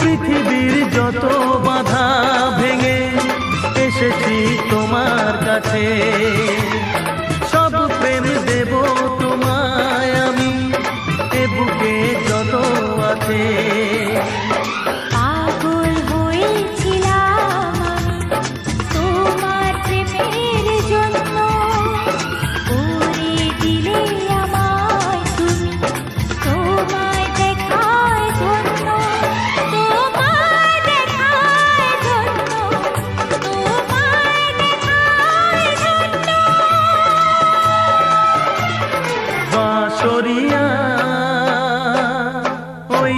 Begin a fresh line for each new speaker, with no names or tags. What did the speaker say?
পৃথিবীর যত বাধা ভেঙে এসেছি তোমার কাছে, সব প্রেম দেব তোমায় আমি, এ বুকে যত আছে।
পাগল হয়েছিলাম আমি তোমার প্রেমের জন্য, করে দিলে আমায় তুমি তোমায় দেখার জন্য, তোমায় দেখার জন্য, তোমায় দেখার জন্য।
বাঁশরিয়া ওই